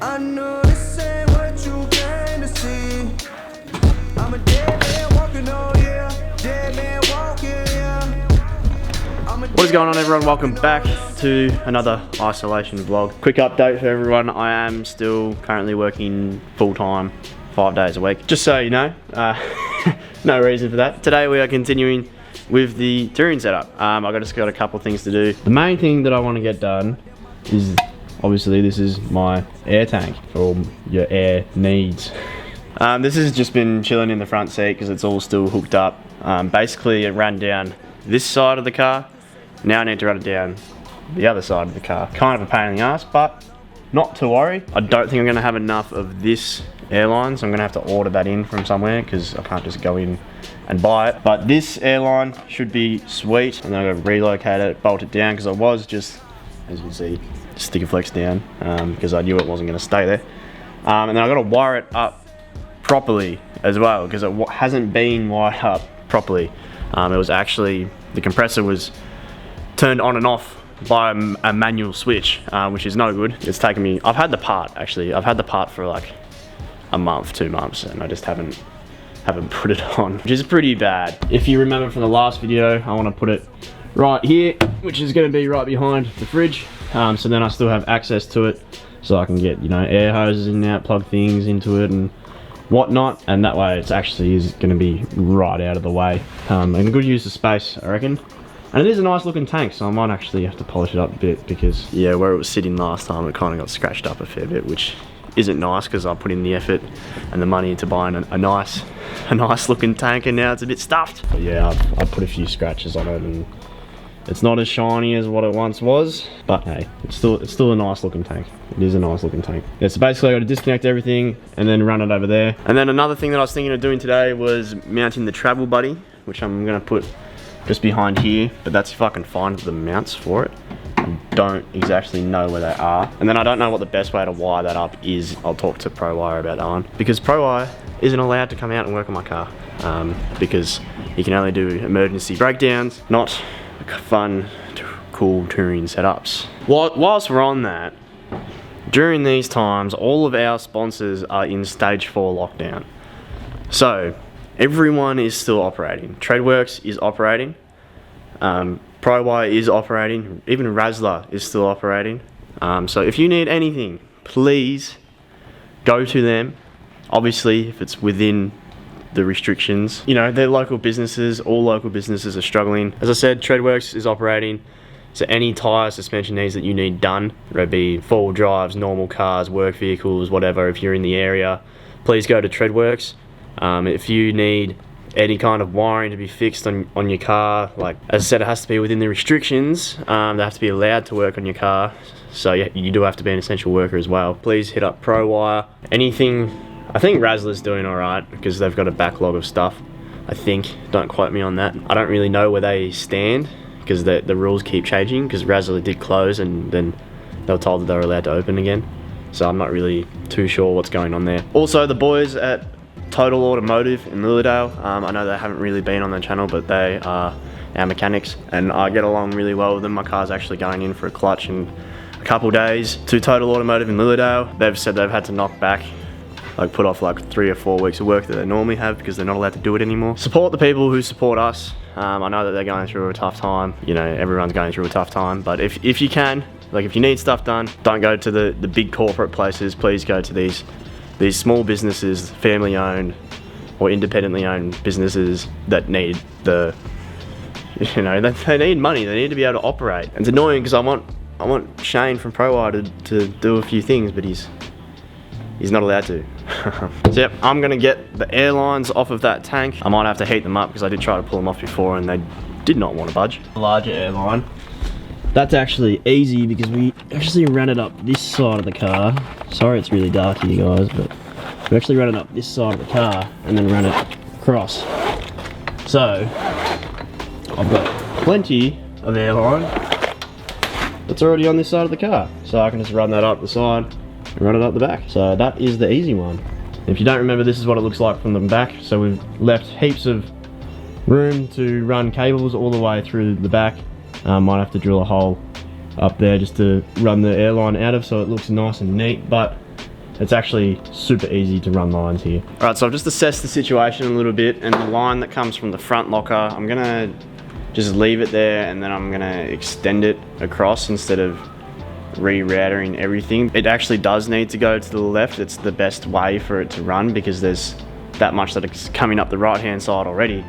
I know this ain't what you came to see. I'm a dead man walking on, yeah. Dead man walking, yeah. What is going on, everyone? Welcome back to another isolation vlog. Quick update for everyone. I am still currently working full-time 5 days a week. Just so you know, no reason for that. Today we are continuing with the touring setup. I just got a couple things to do. The main thing that I want to get done is, obviously, this is my air tank for all your air needs. This has just been chilling in the front seat because it's all still hooked up. Basically, it ran down this side of the car. Now I need to run it down the other side of the car. Kind of a pain in the ass, but not to worry. I don't think I'm going to have enough of this airline, so I'm going to have to order that in from somewhere because I can't just go in and buy it. But this airline should be sweet, and then I'm going to relocate it, bolt it down, because I was just, as you can see, sticker flex down because I knew it wasn't going to stay there. And then I got to wire it up properly as well because it hasn't been wired up properly. It was actually, the compressor was turned on and off by a manual switch, which is no good. It's taken me, I've had the part for like a month, 2 months, and I just haven't put it on, which is pretty bad. If you remember from the last video, I want to put it right here, which is going to be right behind the fridge, so then I still have access to it, so I can get, you know, air hoses in and out, plug things into it and whatnot, and that way it's actually is going to be right out of the way, and a good use of space, I reckon. And it is a nice looking tank, so I might actually have to polish it up a bit because, yeah, where it was sitting last time, it kind of got scratched up a fair bit, which isn't nice because I put in the effort and the money into buying a nice looking tank, and now it's a bit stuffed. But yeah, I've put a few scratches on it, and it's not as shiny as what it once was, but hey, it's still a nice looking tank. It is a nice looking tank. Yeah, so basically I got to disconnect everything and then run it over there. And then another thing that I was thinking of doing today was mounting the travel buddy, which I'm gonna put just behind here, but that's if I can find the mounts for it. I don't exactly know where they are, and then I don't know what the best way to wire that up is. I'll talk to ProWire about that one, because ProWire isn't allowed to come out and work on my car, because you can only do emergency breakdowns, not fun, cool touring setups. Whilst we're on that, during these times, all of our sponsors are in stage 4 lockdown, so everyone is still operating. TradeWorks is operating. ProWire is operating. Even Razzler is still operating. So if you need anything, please go to them. Obviously, if it's within the restrictions. You know, they're local businesses. All local businesses are struggling. As I said, TradeWorks is operating. So any tyre suspension needs that you need done, whether it be 4-wheel drives, normal cars, work vehicles, whatever, if you're in the area, please go to TradeWorks. If you need any kind of wiring to be fixed on your car, like, as I said, it has to be within the restrictions. They have to be allowed to work on your car, so yeah, you do have to be an essential worker as well. Please hit up ProWire. Anything, I think Razzler's doing alright because they've got a backlog of stuff, I think. Don't quote me on that. I don't really know where they stand because the rules keep changing, because Razzler did close and then they were told that they were allowed to open again, so I'm not really too sure what's going on there. Also, the boys at Total Automotive in Lilydale, I know they haven't really been on the channel, but they are our mechanics and I get along really well with them. My car's actually going in for a clutch in a couple days to Total Automotive in Lilydale. They've said they've had to knock back, like put off like 3 or 4 weeks of work that they normally have because they're not allowed to do it anymore. Support the people who support us. I know that they're going through a tough time, you know, everyone's going through a tough time, but if you can, like, if you need stuff done, don't go to the big corporate places. Please go to these small businesses, family owned or independently owned businesses that need the, you know, they need money, they need to be able to operate. And it's annoying because I want Shane from ProWire to do a few things, but he's not allowed to. So yep, I'm gonna get the airlines off of that tank. I might have to heat them up because I did try to pull them off before and they did not want to budge. Larger airline. That's actually easy because we actually ran it up this side of the car. Sorry it's really dark here, guys, but we actually ran it up this side of the car and then ran it across. So I've got plenty of airline that's already on this side of the car, so I can just run that up the side and run it up the back. So that is the easy one. If you don't remember, this is what it looks like from the back. So we've left heaps of room to run cables all the way through the back. Might have to drill a hole up there just to run the airline out of, so it looks nice and neat, but It's actually super easy to run lines here. All right, so I've just assessed the situation a little bit, and the line that comes from the front locker, I'm gonna just leave it there, and then I'm gonna extend it across instead of reroutering everything. It actually does need to go to the left. It's the best way for it to run because there's that much that is coming up the right hand side already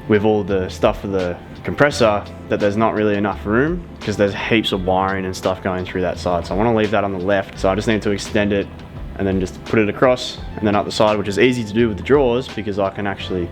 with all the stuff for the compressor, that there's not really enough room because there's heaps of wiring and stuff going through that side. So I want to leave that on the left. So I just need to extend it and then just put it across and then up the side, which is easy to do with the drawers because I can actually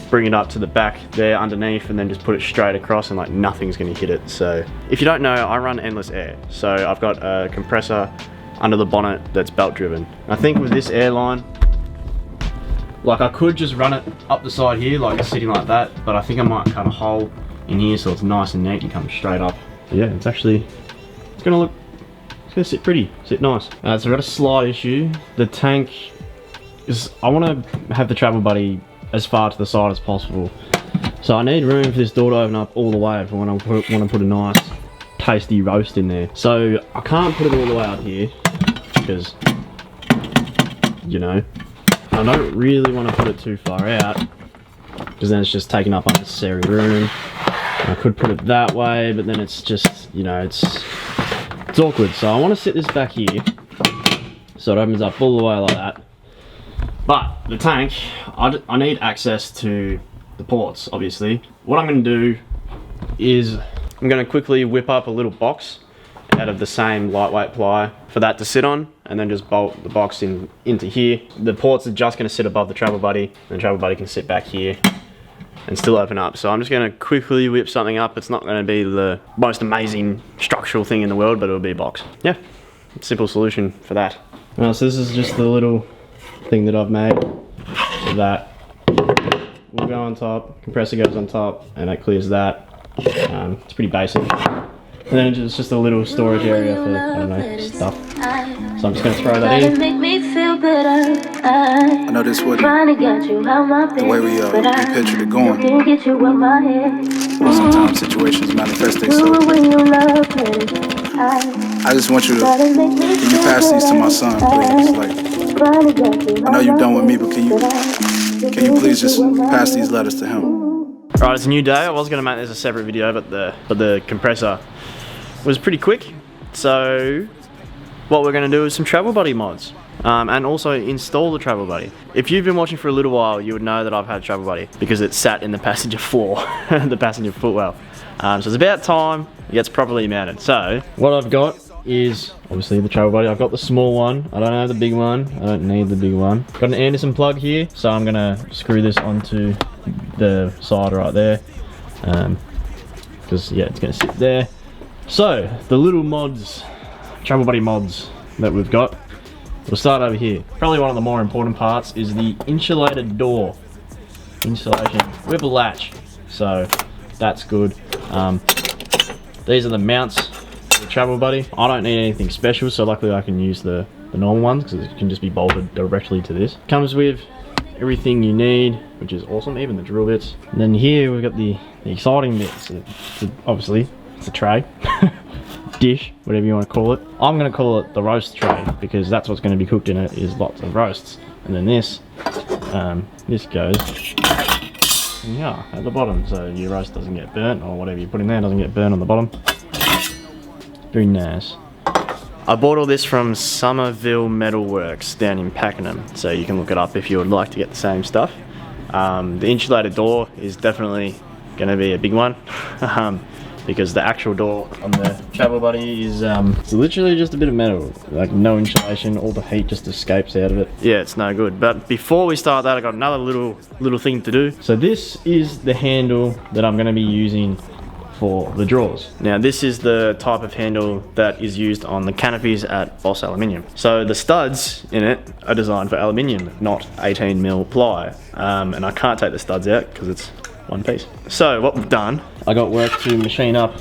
bring it up to the back there underneath and then just put it straight across, and like nothing's going to hit it. So if you don't know, I run endless air. So I've got a compressor under the bonnet that's belt driven. I think with this airline, like I could just run it up the side here, like sitting like that, but I think I might cut a hole in here so it's nice and neat and comes straight up. But yeah, it's gonna sit pretty, sit nice. So I've got a slight issue. The tank is, I want to have the travel buddy as far to the side as possible. So I need room for this door to open up all the way for when I want to put a nice tasty roast in there. So I can't put it all the way out here because, you know, I don't really want to put it too far out because then it's just taking up unnecessary room. I could put it that way, but then it's just, you know, it's awkward. So I want to sit this back here so it opens up all the way like that. But the tank, I need access to the ports, obviously. What I'm going to do is I'm going to quickly whip up a little box out of the same lightweight ply for that to sit on, and then just bolt the box into here. The ports are just going to sit above the travel buddy, and the travel buddy can sit back here and still open up. So I'm just going to quickly whip something up. It's not going to be the most amazing structural thing in the world, but it'll be a box. Yeah, simple solution for that. So this is just the little thing that I've made. So that will go on top, compressor goes on top, and that clears that. It's pretty basic. And then it's just a little storage area for, I don't know, stuff. So I'm just going to throw that in. I know this wasn't the way we pictured it going. Sometimes situations manifest themselves. I just want you to, can you pass these to my son, please? Like, I know you're done with me, but can you please just pass these letters to him? Alright, it's a new day. I was going to make this a separate video, but the compressor was pretty quick. So what we're going to do is some travel buddy mods, and also install the travel buddy. If you've been watching for a little while, you would know that I've had travel buddy because it sat in the passenger floor, the passenger footwell. So it's about time it gets properly mounted. So what I've got is obviously the travel buddy. I've got the small one. I don't have the big one. I don't need the big one. Got an Anderson plug here, so I'm gonna screw this onto the side right there, because yeah, it's gonna sit there. So the little mods, travel buddy mods that we've got, we'll start over here. Probably one of the more important parts is the insulated door. Insulation with a latch, so that's good. These are the mounts for the travel buddy. I don't need anything special, so luckily I can use the normal ones because it can just be bolted directly to this. Comes with everything you need, which is awesome, even the drill bits. And then here we've got the exciting bits. Obviously it's a tray, dish, whatever you want to call it. I'm going to call it the roast tray because that's what's going to be cooked in it, is lots of roasts. And then this goes at the bottom, so your roast doesn't get burnt, or whatever you put in there doesn't get burnt on the bottom. Very nice. I bought all this from Somerville Metalworks down in Pakenham, so you can look it up if you would like to get the same stuff. The insulated door is definitely going to be a big one, because the actual door on the travel buddy is it's literally just a bit of metal, like no insulation. All the heat just escapes out of it. Yeah, it's no good. But before we start that, I got another little thing to do. So this is the handle that I'm going to be using for the drawers. Now this is the type of handle that is used on the canopies at Boss Aluminium. So the studs in it are designed for aluminium, not 18mm ply, and I can't take the studs out because it's one piece. So what we've done, I got work to machine up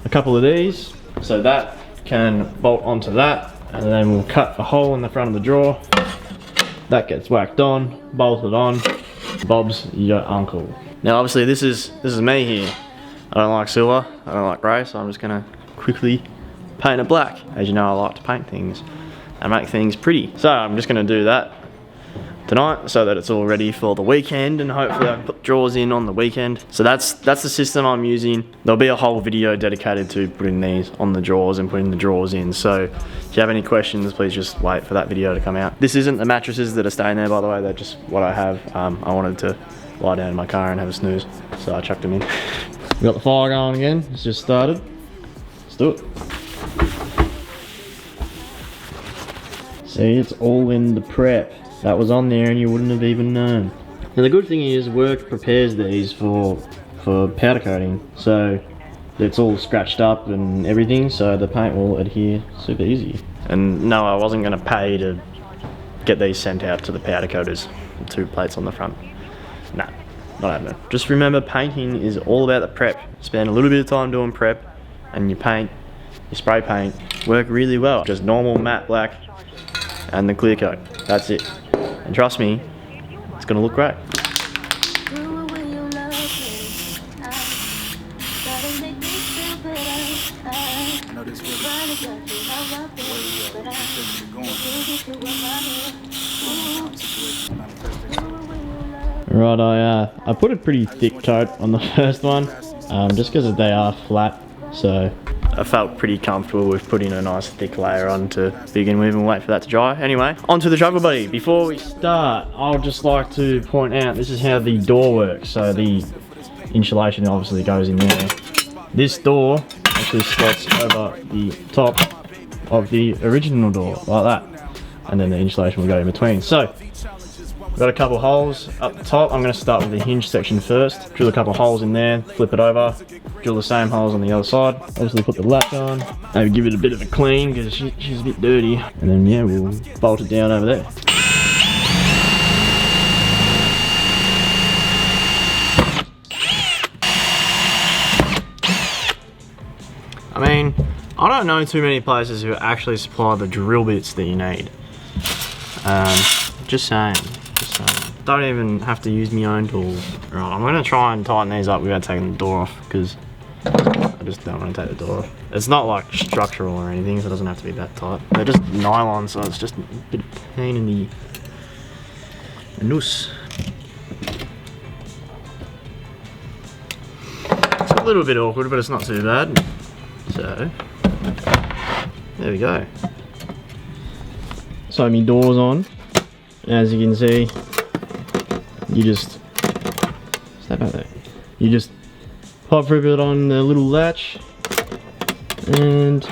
a couple of these so that can bolt onto that, and then we'll cut a hole in the front of the drawer. That gets whacked on, bolted on. Bob's your uncle. Now obviously this is me here. I don't like silver, I don't like grey, so I'm just gonna quickly paint it black. As you know, I like to paint things and make things pretty. So I'm just gonna do that tonight so that it's all ready for the weekend, and hopefully I can put drawers in on the weekend. So that's the system I'm using. There'll be a whole video dedicated to putting these on the drawers and putting the drawers in. So if you have any questions, please just wait for that video to come out. This isn't the mattresses that are staying there, by the way. They're just what I have. I wanted to lie down in my car and have a snooze, so I chucked them in. We got the fire going again. It's just started. Let's do it. See, it's all in the prep. That was on there and you wouldn't have even known. Now the good thing is work prepares these for powder coating, so it's all scratched up and everything, so the paint will adhere super easy. And no, I wasn't going to pay to get these sent out to the powder coaters. 2 plates on the front. Nah, not happening. Just remember, painting is all about the prep. Spend a little bit of time doing prep, and you paint, you spray paint, work really well. Just normal matte black and the clear coat. That's it. And trust me, it's gonna look great. Right, I put a pretty thick coat on the first one, just because they are flat, so I felt pretty comfortable with putting a nice thick layer on to begin with and wait for that to dry. Anyway, onto the travel buddy. Before we start, I would just like to point out this is how the door works. So the insulation obviously goes in there. This door actually slots over the top of the original door, like that. And then the insulation will go in between. So, we've got a couple holes up the top. I'm going to start with the hinge section first. Drill a couple holes in there, flip it over, drill the same holes on the other side. Obviously put the latch on, maybe give it a bit of a clean because she's a bit dirty. And then yeah, we'll bolt it down over there. I mean, I don't know too many places who actually supply the drill bits that you need. Just saying. Don't even have to use my own tools. Right, I'm gonna try and tighten these up without taking the door off, because I just don't want to take the door off. It's not like structural or anything, so it doesn't have to be that tight. They're just nylon, so it's just a bit of pain in the noose. It's a little bit awkward, but it's not too bad. So, there we go. So my door's on. As you can see, you just step out there. You just pop rip it on the little latch and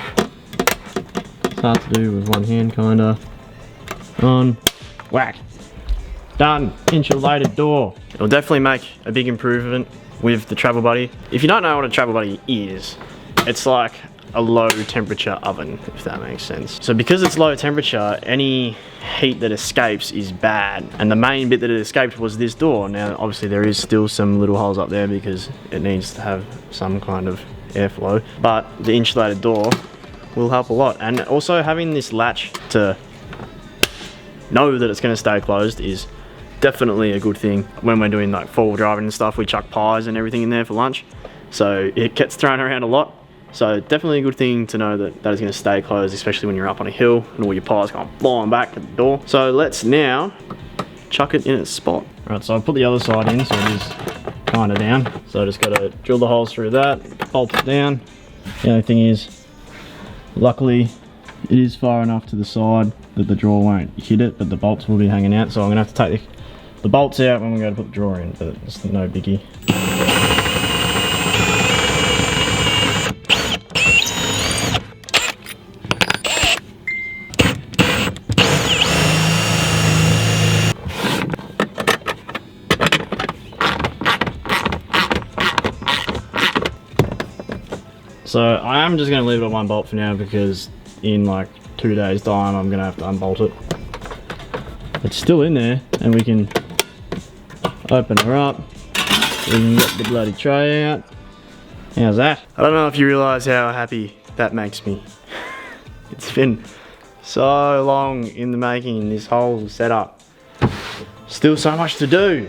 it's hard to do with one hand, kinda. On, whack, done. Insulated door. It'll definitely make a big improvement with the travel buddy. If you don't know what a travel buddy is, it's like a low temperature oven, if that makes sense. So because it's low temperature, any heat that escapes is bad, and the main bit that it escaped was this door. Now obviously there is still some little holes up there because it needs to have some kind of airflow, but the insulated door will help a lot. And also having this latch to know that it's going to stay closed is definitely a good thing. When we're doing like 4-wheel driving and stuff, we chuck pies and everything in there for lunch, so it gets thrown around a lot. So definitely a good thing to know that that is going to stay closed, especially when you're up on a hill and all your pies come flying back at the door. So let's now chuck it in its spot. Right, so I put the other side in, so it is kind of down. So I just got to drill the holes through that, bolt it down. The only thing is, luckily it is far enough to the side that the drawer won't hit it, but the bolts will be hanging out. So I'm going to have to take the bolts out when we go to put the drawer in, but it's no biggie. So I am just going to leave it at one bolt for now, because in like 2 days time I'm going to have to unbolt it. It's still in there and we can open her up, we can get the bloody tray out. How's that? I don't know if you realise how happy that makes me. It's been so long in the making, this whole setup. Still so much to do.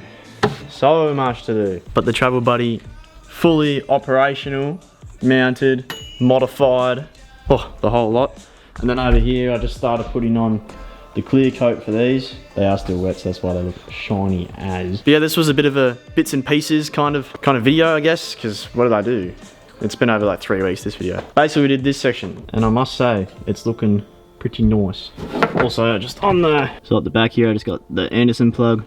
So much to do. But the travel buddy, fully operational, mounted, modified, oh, the whole lot. And then over here, I just started putting on the clear coat for these. They are still wet, so that's why they look shiny as. But yeah, this was a bit of a bits and pieces kind of video, I guess, because what did I do? It's been over like 3 weeks, this video. Basically, we did this section, and I must say, it's looking pretty nice. Also, just on so at the back here, I just got the Anderson plug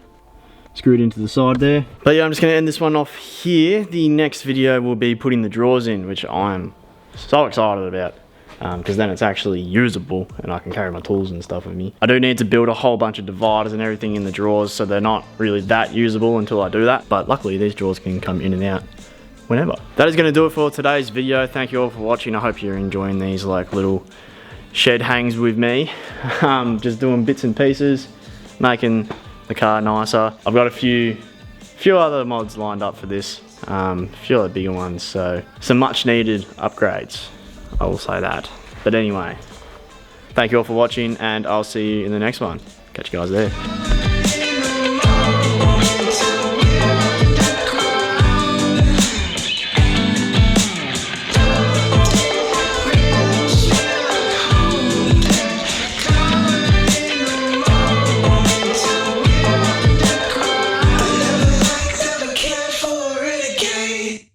screwed into the side there. But yeah, I'm just gonna end this one off here. The next video will be putting the drawers in, which I'm so excited about. Because then it's actually usable and I can carry my tools and stuff with me. I do need to build a whole bunch of dividers and everything in the drawers, so they're not really that usable until I do that. But luckily these drawers can come in and out whenever. That is going to do it for today's video. Thank you all for watching. I hope you're enjoying these like little shed hangs with me. Just doing bits and pieces, making the car nicer. I've got a few other mods lined up for this. A few other bigger ones, so some much needed upgrades, I will say that. But anyway, thank you all for watching, and I'll see you in the next one. Catch you guys there.